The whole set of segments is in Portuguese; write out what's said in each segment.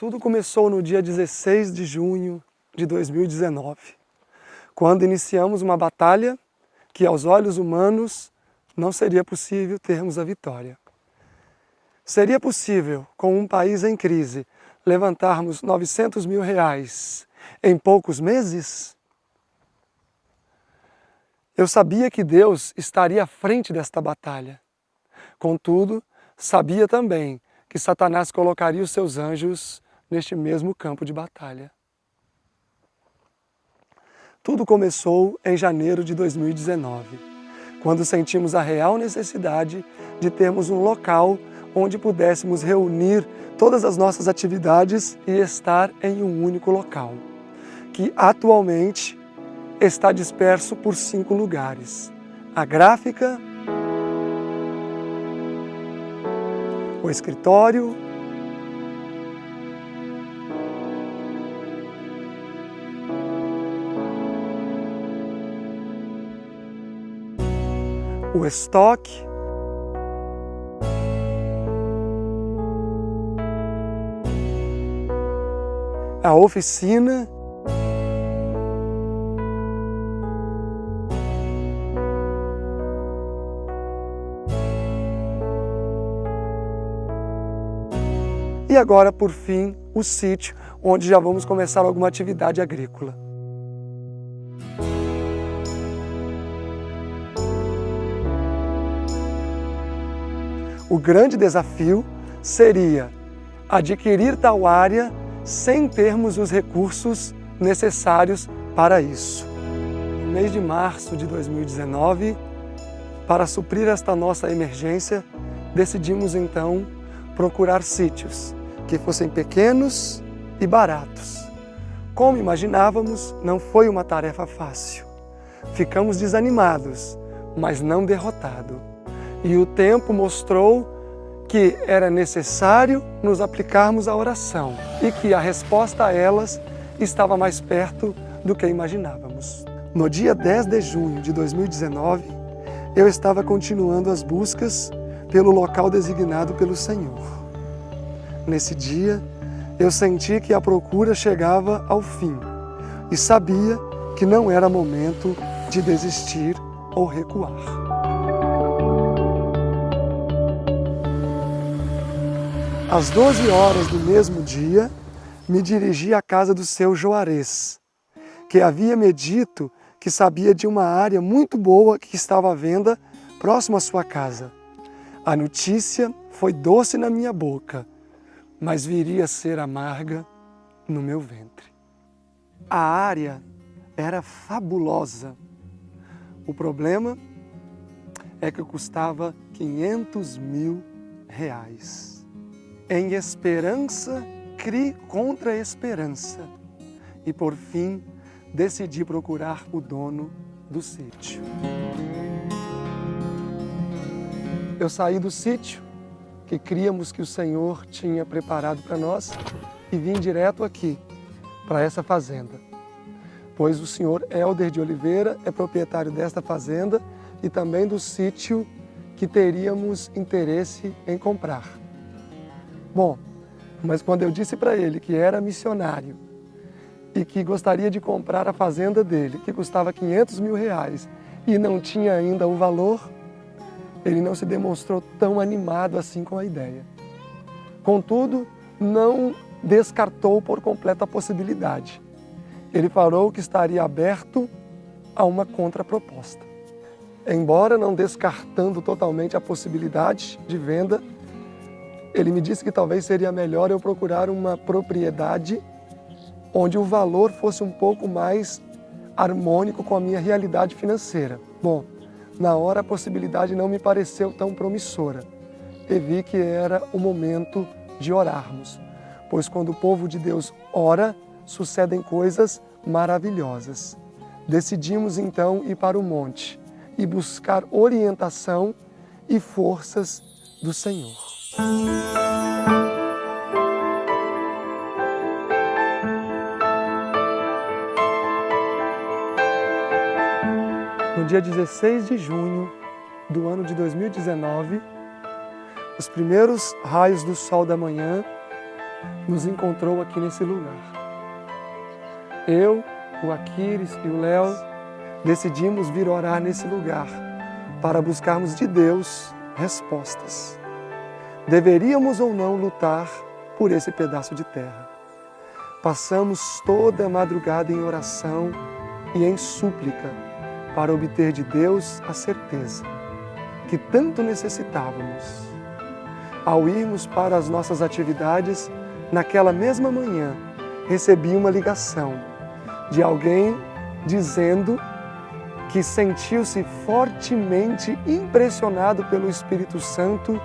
Tudo começou no dia 16 de junho de 2019, quando iniciamos uma batalha que aos olhos humanos não seria possível termos a vitória. Seria possível, com um país em crise, levantarmos 900 mil reais em poucos meses? Eu sabia que Deus estaria à frente desta batalha. Contudo, sabia também que Satanás colocaria os seus anjos neste mesmo campo de batalha. Tudo começou em janeiro de 2019, quando sentimos a real necessidade de termos um local onde pudéssemos reunir todas as nossas atividades e estar em um único local, que atualmente está disperso por 5 lugares: a gráfica, o escritório, o estoque, a oficina, e agora, por fim, o sítio, onde já vamos começar alguma atividade agrícola. O grande desafio seria adquirir tal área sem termos os recursos necessários para isso. No mês de março de 2019, para suprir esta nossa emergência, decidimos então procurar sítios que fossem pequenos e baratos. Como imaginávamos, não foi uma tarefa fácil. Ficamos desanimados, mas não derrotados. E o tempo mostrou que era necessário nos aplicarmos à oração e que a resposta a elas estava mais perto do que imaginávamos. No dia 10 de junho de 2019, eu estava continuando as buscas pelo local designado pelo Senhor. Nesse dia, eu senti que a procura chegava ao fim e sabia que não era momento de desistir ou recuar. Às 12 horas do mesmo dia, me dirigi à casa do seu Juarez, que havia me dito que sabia de uma área muito boa que estava à venda próximo à sua casa. A notícia foi doce na minha boca, mas viria a ser amarga no meu ventre. A área era fabulosa. O problema é que custava 500 mil reais. Em esperança, criei contra a esperança e, por fim, decidi procurar o dono do sítio. Eu saí do sítio que críamos que o Senhor tinha preparado para nós e vim direto aqui, para essa fazenda, pois o senhor Helder de Oliveira é proprietário desta fazenda e também do sítio que teríamos interesse em comprar. Bom, mas quando eu disse para ele que era missionário e que gostaria de comprar a fazenda dele, que custava 500 mil reais e não tinha ainda o valor, ele não se demonstrou tão animado assim com a ideia. Contudo, não descartou por completo a possibilidade. Ele falou que estaria aberto a uma contraproposta. Embora não descartando totalmente a possibilidade de venda, ele me disse que talvez seria melhor eu procurar uma propriedade onde o valor fosse um pouco mais harmônico com a minha realidade financeira. Bom, na hora a possibilidade não me pareceu tão promissora e vi que era o momento de orarmos, pois quando o povo de Deus ora, sucedem coisas maravilhosas. Decidimos então ir para o monte e buscar orientação e forças do Senhor. No dia 16 de junho do ano de 2019, os primeiros raios do sol da manhã nos encontrou aqui nesse lugar. Eu, o Aquiles e o Léo decidimos vir orar nesse lugar para buscarmos de Deus respostas. Deveríamos ou não lutar por esse pedaço de terra? Passamos toda a madrugada em oração e em súplica para obter de Deus a certeza que tanto necessitávamos. Ao irmos para as nossas atividades, naquela mesma manhã, recebi uma ligação de alguém dizendo que sentiu-se fortemente impressionado pelo Espírito Santo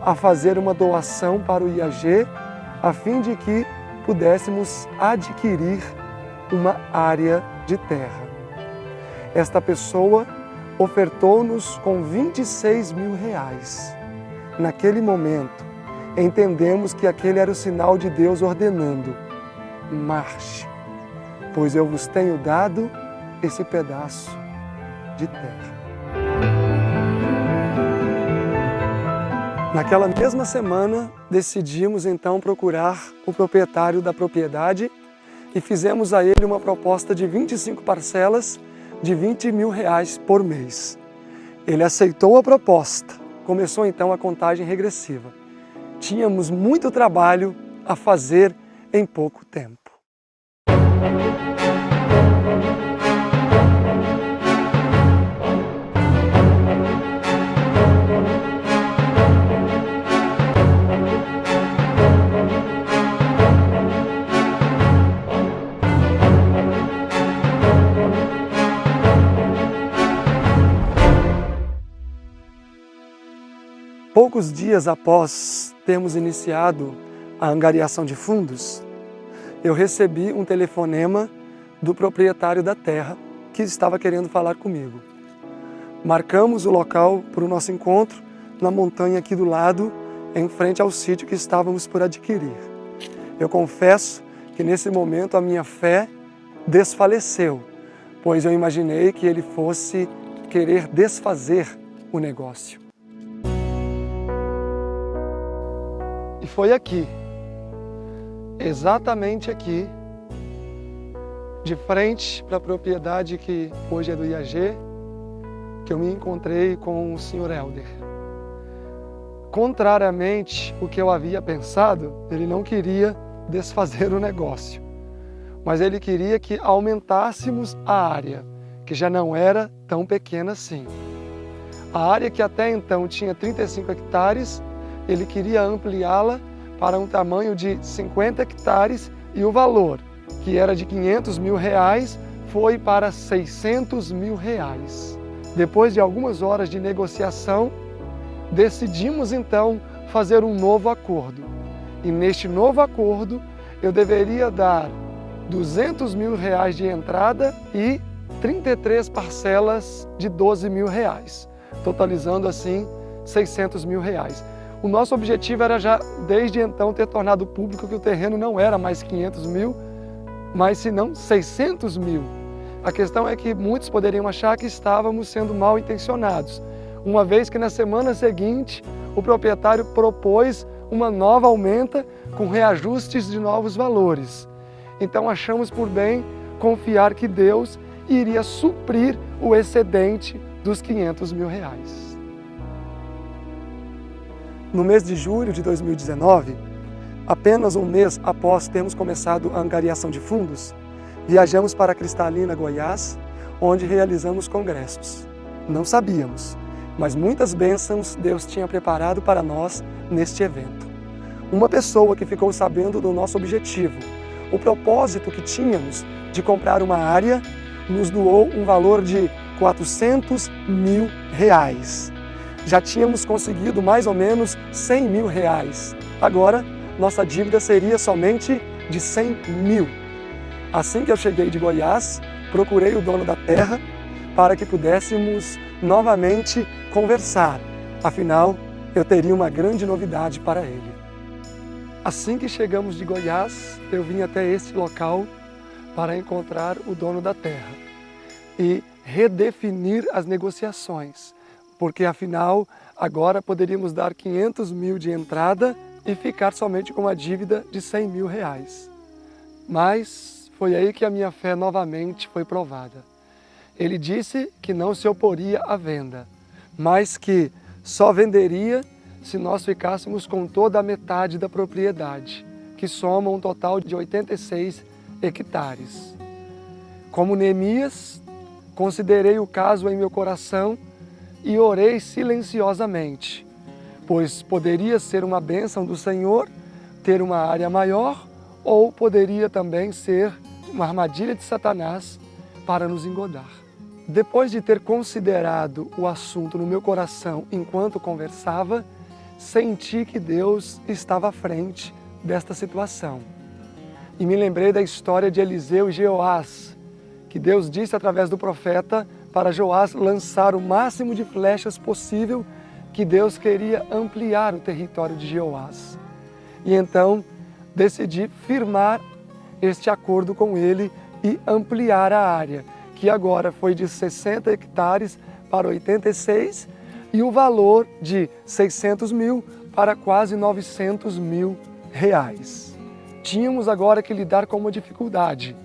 a fazer uma doação para o IAG, a fim de que pudéssemos adquirir uma área de terra. Esta pessoa ofertou-nos com R$26 mil. Naquele momento, entendemos que aquele era o sinal de Deus ordenando: marche, pois eu vos tenho dado esse pedaço de terra. Naquela mesma semana, decidimos então procurar o proprietário da propriedade e fizemos a ele uma proposta de 25 parcelas de R$20 mil por mês. Ele aceitou a proposta. Começou então a contagem regressiva. Tínhamos muito trabalho a fazer em pouco tempo. Poucos dias após termos iniciado a angariação de fundos, eu recebi um telefonema do proprietário da terra que estava querendo falar comigo. Marcamos o local para o nosso encontro na montanha aqui do lado, em frente ao sítio que estávamos por adquirir. Eu confesso que nesse momento a minha fé desfaleceu, pois eu imaginei que ele fosse querer desfazer o negócio. E foi aqui, exatamente aqui, de frente para a propriedade que hoje é do IAG, que eu me encontrei com o Sr. Helder. Contrariamente ao que eu havia pensado, ele não queria desfazer o negócio, mas ele queria que aumentássemos a área, que já não era tão pequena assim. A área que até então tinha 35 hectares, ele queria ampliá-la para um tamanho de 50 hectares e o valor, que era de R$500 mil, foi para R$600 mil. Depois de algumas horas de negociação, decidimos então fazer um novo acordo. E neste novo acordo, eu deveria dar R$200 mil de entrada e 33 parcelas de R$12 mil, totalizando assim R$600 mil. O nosso objetivo era já, desde então, ter tornado público que o terreno não era mais 500 mil, mas senão 600 mil. A questão é que muitos poderiam achar que estávamos sendo mal intencionados, uma vez que na semana seguinte o proprietário propôs uma nova aumenta com reajustes de novos valores. Então achamos por bem confiar que Deus iria suprir o excedente dos R$500 mil. No mês de julho de 2019, apenas um mês após termos começado a angariação de fundos, viajamos para Cristalina, Goiás, onde realizamos congressos. Não sabíamos, mas muitas bênçãos Deus tinha preparado para nós neste evento. Uma pessoa que ficou sabendo do nosso objetivo, o propósito que tínhamos de comprar uma área, nos doou um valor de R$400 mil. Já tínhamos conseguido mais ou menos R$100 mil. Agora, nossa dívida seria somente de R$100 mil. Assim que eu cheguei de Goiás, procurei o dono da terra para que pudéssemos novamente conversar. Afinal, eu teria uma grande novidade para ele. Assim que chegamos de Goiás, eu vim até este local para encontrar o dono da terra e redefinir as negociações. Porque afinal, agora poderíamos dar R$500 mil de entrada e ficar somente com uma dívida de 100 mil reais. Mas foi aí que a minha fé novamente foi provada. Ele disse que não se oporia à venda, mas que só venderia se nós ficássemos com toda a metade da propriedade, que soma um total de 86 hectares. Como Neemias, considerei o caso em meu coração e orei silenciosamente, pois poderia ser uma bênção do Senhor ter uma área maior, ou poderia também ser uma armadilha de Satanás para nos engodar. Depois de ter considerado o assunto no meu coração enquanto conversava, senti que Deus estava à frente desta situação. E me lembrei da história de Eliseu e Jeoás, que Deus disse através do profeta para Joás lançar o máximo de flechas possível, que Deus queria ampliar o território de Jeoás. E então decidi firmar este acordo com ele e ampliar a área, que agora foi de 60 hectares para 86 e o valor de 600 mil para quase 900 mil reais. Tínhamos agora que lidar com uma dificuldade,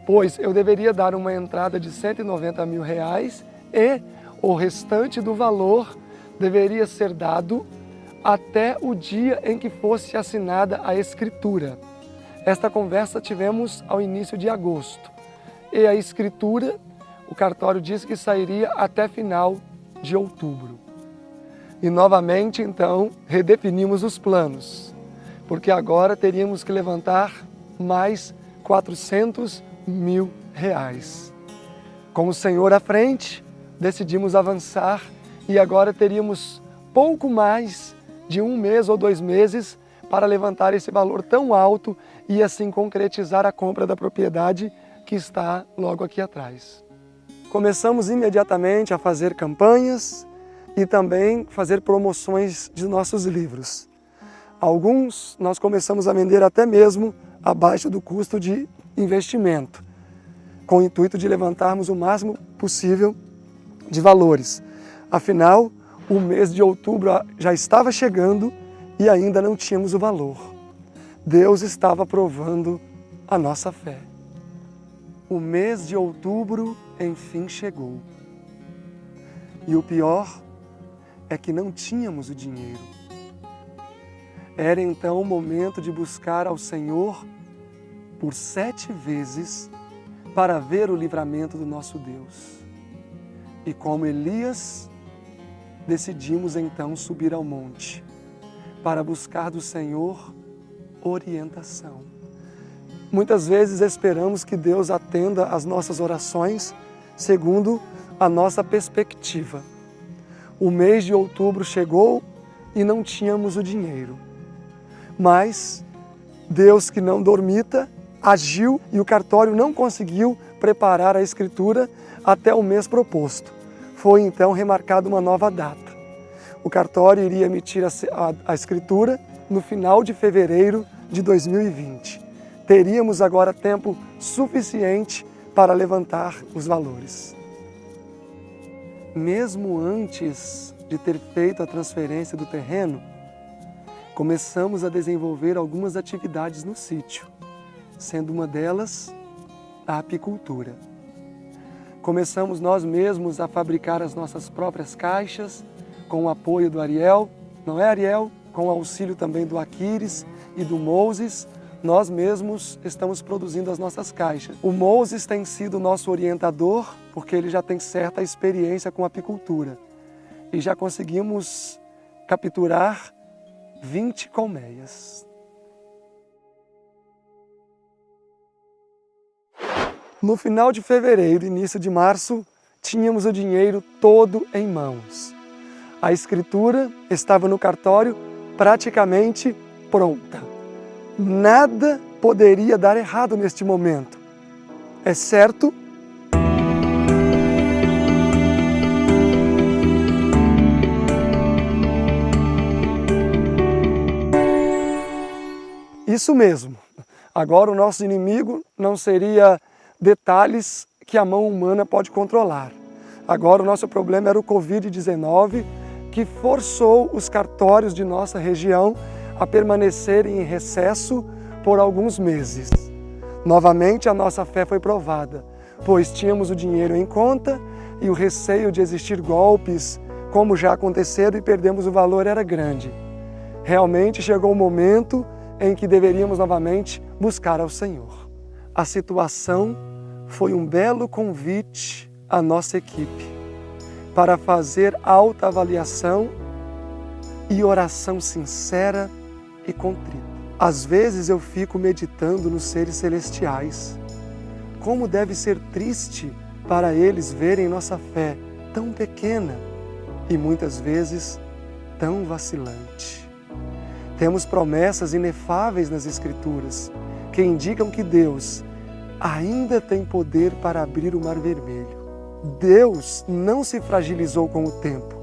pois eu deveria dar uma entrada de 190 mil reais e o restante do valor deveria ser dado até o dia em que fosse assinada a escritura. Esta conversa tivemos ao início de agosto e a escritura, o cartório disse que sairia até final de outubro. E novamente, então, redefinimos os planos, porque agora teríamos que levantar mais 400 mil reais. Com o Senhor à frente, decidimos avançar e agora teríamos pouco mais de 1 mês ou 2 meses para levantar esse valor tão alto e assim concretizar a compra da propriedade que está logo aqui atrás. Começamos imediatamente a fazer campanhas e também fazer promoções de nossos livros. Alguns nós começamos a vender até mesmo abaixo do custo de investimento, com o intuito de levantarmos o máximo possível de valores. Afinal, o mês de outubro já estava chegando e ainda não tínhamos o valor. Deus estava provando a nossa fé. O mês de outubro, enfim, chegou. E o pior é que não tínhamos o dinheiro. Era então o momento de buscar ao Senhor por 7 vezes para ver o livramento do nosso Deus. E como Elias, decidimos então subir ao monte para buscar do Senhor orientação. Muitas vezes esperamos que Deus atenda às nossas orações segundo a nossa perspectiva. O mês de outubro chegou e não tínhamos o dinheiro. Mas Deus, que não dormita, agiu e o cartório não conseguiu preparar a escritura até o mês proposto. Foi então remarcada uma nova data. O cartório iria emitir a escritura no final de fevereiro de 2020. Teríamos agora tempo suficiente para levantar os valores. Mesmo antes de ter feito a transferência do terreno, começamos a desenvolver algumas atividades no sítio, sendo uma delas a apicultura. Começamos nós mesmos a fabricar as nossas próprias caixas, com o apoio do Ariel, não é, Ariel? Com o auxílio também do Aquiles e do Moses, nós mesmos estamos produzindo as nossas caixas. O Moses tem sido nosso orientador, porque ele já tem certa experiência com apicultura. E já conseguimos capturar 20 colmeias. No final de fevereiro, início de março, tínhamos o dinheiro todo em mãos. A escritura estava no cartório praticamente pronta. Nada poderia dar errado neste momento, exceto isso mesmo. Agora o nosso inimigo não seria detalhes que a mão humana pode controlar. Agora o nosso problema era o Covid-19, que forçou os cartórios de nossa região a permanecer em recesso por alguns meses. Novamente a nossa fé foi provada, pois tínhamos o dinheiro em conta e o receio de existir golpes, como já aconteceram, e perdemos o valor era grande. Realmente chegou o momento em que deveríamos novamente buscar ao Senhor. A situação foi um belo convite à nossa equipe para fazer autoavaliação e oração sincera e contrita. Às vezes eu fico meditando nos seres celestiais. Como deve ser triste para eles verem nossa fé tão pequena e muitas vezes tão vacilante. Temos promessas inefáveis nas Escrituras que indicam que Deus ainda tem poder para abrir o Mar Vermelho. Deus não se fragilizou com o tempo.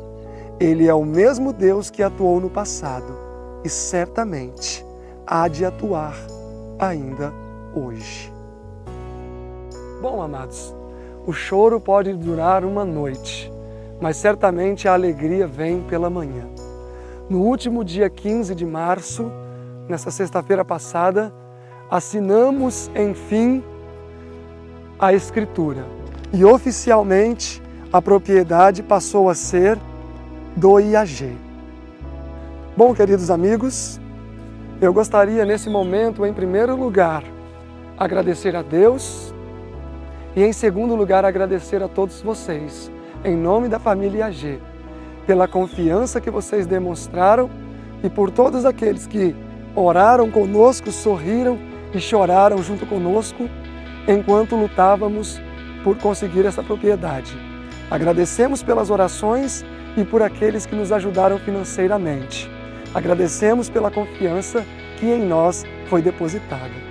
Ele é o mesmo Deus que atuou no passado e certamente há de atuar ainda hoje. Bom, amados, o choro pode durar uma noite, mas certamente a alegria vem pela manhã. No último dia 15 de março, nessa sexta-feira passada, assinamos, enfim, a Escritura. E oficialmente a propriedade passou a ser do IAG. Bom, queridos amigos, eu gostaria nesse momento, em primeiro lugar, agradecer a Deus e, em segundo lugar, agradecer a todos vocês, em nome da família IAG, pela confiança que vocês demonstraram e por todos aqueles que oraram conosco, sorriram e choraram junto conosco enquanto lutávamos por conseguir essa propriedade. Agradecemos pelas orações e por aqueles que nos ajudaram financeiramente. Agradecemos pela confiança que em nós foi depositada.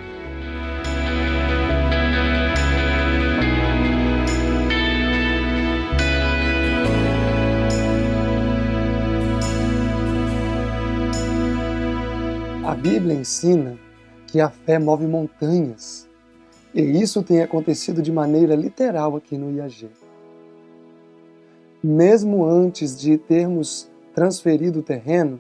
A Bíblia ensina que a fé move montanhas, e isso tem acontecido de maneira literal aqui no IAG. Mesmo antes de termos transferido o terreno,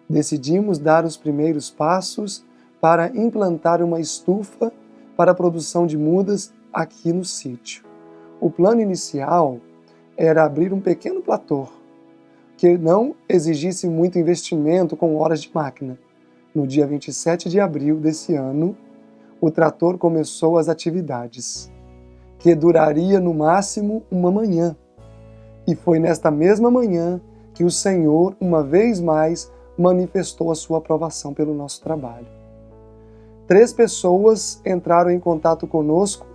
decidimos dar os primeiros passos para implantar uma estufa para a produção de mudas aqui no sítio. O plano inicial era abrir um pequeno platô, que não exigisse muito investimento com horas de máquina. No dia 27 de abril desse ano, o trator começou as atividades, que duraria no máximo uma manhã. E foi nesta mesma manhã que o Senhor, uma vez mais, manifestou a sua aprovação pelo nosso trabalho. 3 pessoas entraram em contato conosco,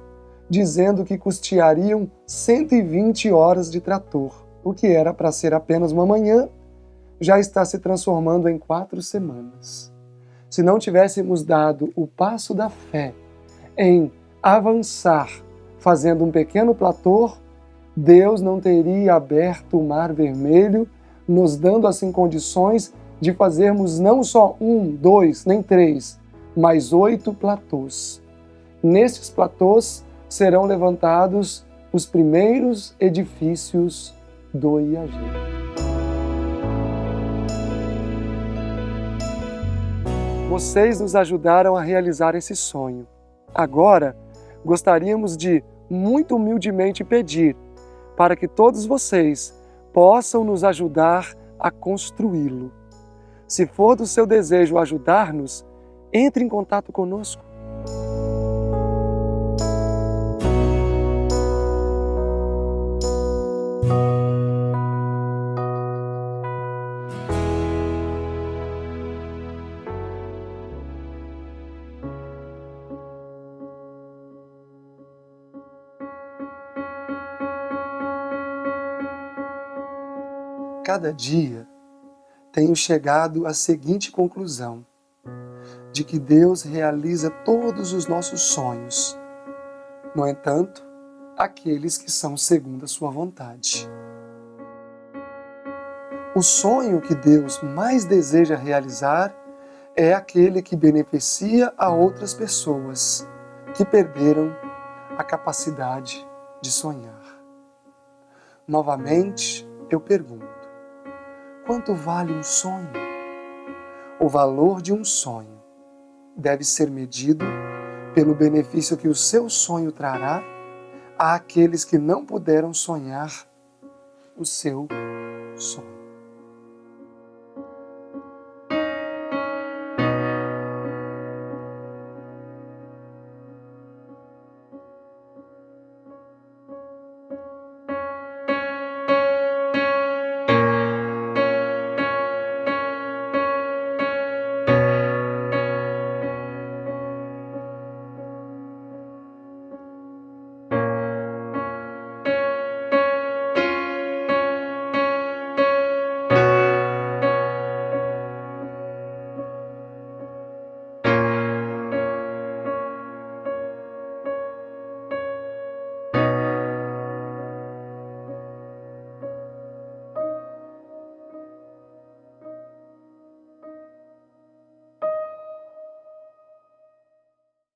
dizendo que custeariam 120 horas de trator. O que era para ser apenas uma manhã, já está se transformando em 4 semanas. Se não tivéssemos dado o passo da fé em avançar fazendo um pequeno platô, Deus não teria aberto o Mar Vermelho, nos dando assim condições de fazermos não só 1, 2, nem 3, mas 8 platôs. Nesses platôs serão levantados os primeiros edifícios do IAG. Vocês nos ajudaram a realizar esse sonho. Agora, gostaríamos de, muito humildemente, pedir para que todos vocês possam nos ajudar a construí-lo. Se for do seu desejo ajudar-nos, entre em contato conosco. Cada dia tenho chegado à seguinte conclusão, de que Deus realiza todos os nossos sonhos. No entanto, aqueles que são segundo a sua vontade. O sonho que Deus mais deseja realizar é aquele que beneficia a outras pessoas que perderam a capacidade de sonhar. Novamente, eu pergunto, quanto vale um sonho? O valor de um sonho deve ser medido pelo benefício que o seu sonho trará àqueles que não puderam sonhar o seu sonho.